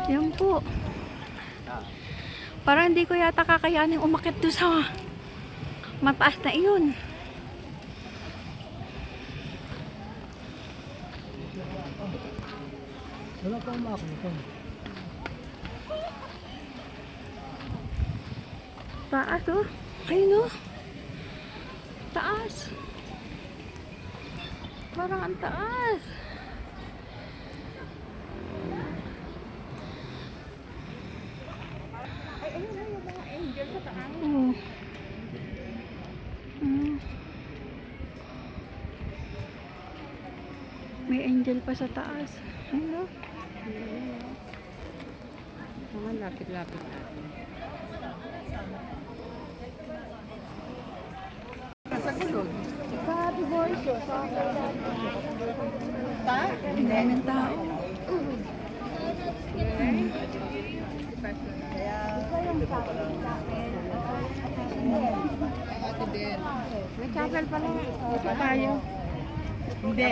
Yan po. Parang hindi ko yata kakayanin umakit doon sa mataas na iyon. Wala pa umakit. Taas oh. Ayun oh. Taas. Parang ang taas. Ay, ayun na yung mga angel sa taas. Oh. May angel pa sa taas. Ayun oh. Mga lapit-lapit natin. Sa gulod. Happy voice yun. Ta? Ang daming tao. May chapel pala. Ito tayo. Hindi.